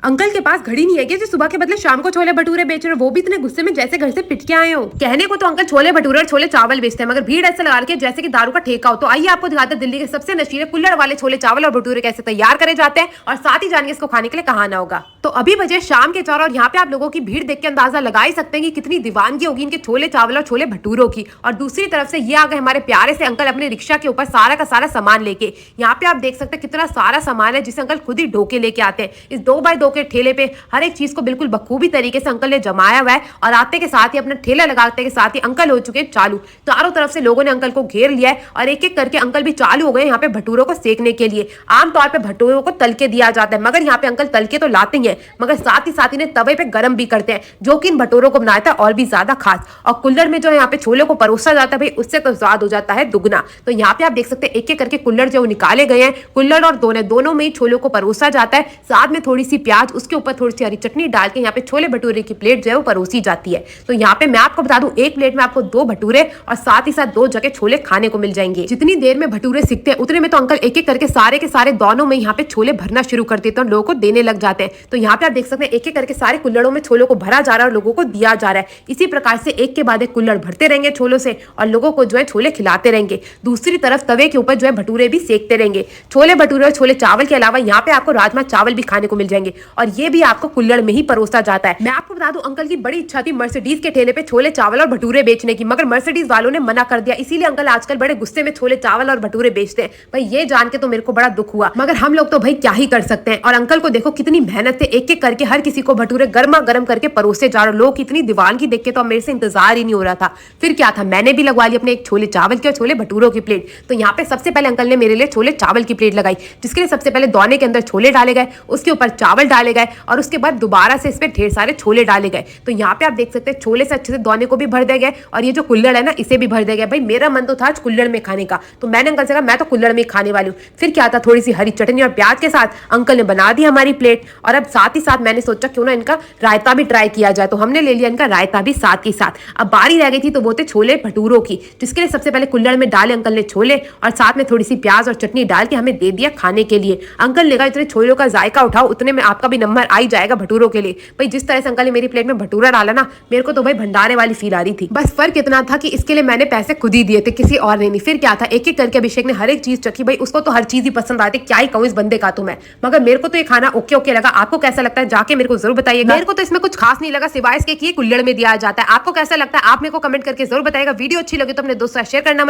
Uncle के पास घड़ी नहीं है क्या जो सुबह के बदले शाम को छोले भटूरे बेच रहे हो, वो भी इतने गुस्से में जैसे घर से पिट के आए हो। कहने को तो अंकल छोले भटूरे और छोले चावल बेचते हैं, मगर भीड़ ऐसे लगा के जैसे कि दारू का ठेका हो। तो आइए आपको दिखाते हैं दिल्ली के सबसे नशीले कुल्हड़ वाले छोले चावल और भटूरे कैसे तैयार करे जाते हैं, और साथ ही जानिए इसको खाने के लिए कहाँ आना होगा। तो अभी बजे शाम के 4 और यहाँ पे आप लोगों की भीड़ देख के अंदाजा लगा ही सकते हैं कि कितनी दीवानगी होगी इनके छोले चावल और छोले भटूरों की। और दूसरी तरफ से ये आ गए हमारे प्यारे से अंकल अपने रिक्शा के ऊपर सारा का सारा सामान लेके। यहाँ पे आप देख सकते हैं कितना सारा सामान है जिसे अंकल खुद ही ढोके लेके आते हैं। इस 2x2 के ठेले पे हर एक चीज को बिल्कुल बखूबी तरीके से अंकल ने जमाया हुआ है, और आते के साथ ही अपना ठेला लगाते के साथ ही अंकल हो चुके हैं चालू। चारों तरफ से लोगों ने अंकल को घेर लिया है और एक एक करके अंकल भी चालू हो गए यहाँ पे भटूरों को सेकने के लिए। आमतौर पे भटूरों को तल के दिया जाता है, मगर यहाँ पे अंकल तल के तो लाते ही हैं, मगर साथ ही इन्हें तवे पे गर्म भी करते हैं, जो कि इन भटूरों को बनाता है और भी ज्यादा खास। और कुल्हड़ में जो यहाँ पे छोले को परोसा जाता है भाई, उससे तो स्वाद हो जाता है दुगना। तो यहाँ पे आप देख सकते हैं एक एक करके कुल्हड़ जो निकाले गए हैं, कुल्हड़ और दोनों में ही छोलों को परोसा जाता है, साथ में थोड़ी सी प्याज, उसके ऊपर थोड़ी सी हरी चटनी डाल के यहाँ पे छोले भटूरे की प्लेट जो है वो परोसी जाती है। तो यहाँ पे मैं आपको बता दूं, एक प्लेट में आपको 2 भटूरे और साथ ही साथ 2 जगह छोले खाने को मिल जाएंगे। जितनी देर में भटूरे सिकते हैं उतने में तो अंकल एक एक करके सारे के सारे दोनों में यहाँ पे छोले भरना शुरू कर देते हैं और लोगों को देने लग जाते हैं। तो यहाँ पे आप देख सकते हैं एक एक करके सारे कुल्हड़ों में छोलों को भरा जा रहा है और लोगों को दिया जा रहा है। इसी प्रकार से एक के बाद एक कुल्हड़ भरते रहेंगे छोलों से और लोगों को जो है छोले खिलाते रहेंगे। दूसरी तरफ तवे के ऊपर जो है भटूरे भी सेकते रहेंगे। छोले भटूरे और छोले चावल के अलावा यहाँ पे आपको राजमा चावल भी खाने को मिल जाएंगे, और ये भी आपको कुल्हड़ में ही परोसा जाता है। मैं आपको बता दूं, अंकल की बड़ी इच्छा थी मर्सिडीज के ठेले पे छोले चावल और भटूरे बेचने की, मगर मर्सिडीज वालों ने मना कर दिया। इसीलिए अंकल आजकल बड़े गुस्से में छोले चावल और भटूरे बेचते हैं। भाई ये जान के तो मेरे को बड़ा दुख हुआ, मगर हम लोग तो भाई क्या ही कर सकते हैं। और अंकल को देखो कितनी मेहनत से एक एक करके हर किसी को भटूरे गर्मा गर्म करके परोसे जा रहे। लोग इतनी दीवानगी देख के तो मेरे से इंतजार ही नहीं हो रहा था। फिर क्या था, मैंने भी लगवा ली अपने एक छोले चावल की और छोले भटूरों की प्लेट। तो यहाँ पे सबसे पहले अंकल ने मेरे लिए छोले चावल की प्लेट लगाई, जिसके लिए सबसे पहले दोने के अंदर छोले डाले गए, उसके ऊपर चावल डाले गए और उसके बाद दोबारा से इस पे ढेर सारे छोले डाले गए। तो यहाँ पे आप देख सकते हैं छोले से अच्छे से दोने को भी भर दिया गया और ये जो कुल्हड़ है ना इसे भी भर दिया गया। भाई मेरा मन तो था आज कुल्हड़ में खाने का, तो मैंने अंकल से कहा मैं तो कुल्हड़ में खाने वाली हूँ। फिर क्या था, थोड़ी सी हरी चटनी और प्याज के साथ अंकल ने बना दी हमारी प्लेट। और अब साथ ही साथ मैंने सोचा क्यों ना इनका रायता भी ट्राई किया जाए, तो हमने ले लिया इनका रायता भी साथ ही साथ। अब बारी रह गई थी तो वो थे छोले भटूरों की, जिसके लिए सबसे पहले कुल्हड़ में डाले अंकल ने छोले और साथ में थोड़ी सी प्याज और चटनी डाल के हमें दे दिया खाने के लिए। अंकल ने कहा इतने छोलों का जायका उठाओ, उतने में आपका भी नंबर आ ही जाएगा भटूरों के लिए। भाई जिस तरह से अंकल ने मेरी प्लेट में भटूरा डाला ना, मेरे को तो भाई भंडारे वाली फील आ रही थी। बस फर्क इतना था कि इसके लिए मैंने पैसे खुद ही दिए थे, किसी और ने नहीं। फिर क्या था, एक एक करके अभिषेक ने हर एक चीज चखी। भाई उसको तो हर चीज ही पसंद आती, क्या ही कहूँ इस बंदे का तो मैं, मगर मेरे को तो ये खाना ओके ओके लगा। आपको कैसा लगता है जाके मेरे को जरूर बताइएगा। मेरे को तो इसमें कुछ खास नहीं लगा सिवाय इसके कि कुल्हड़ में दिया जाता है। आपको कैसा लगता है आप मेरे को कमेंट करके जरूर बताइएगा। वीडियो अच्छी लगी तो अपने दोस्तों से शेयर करना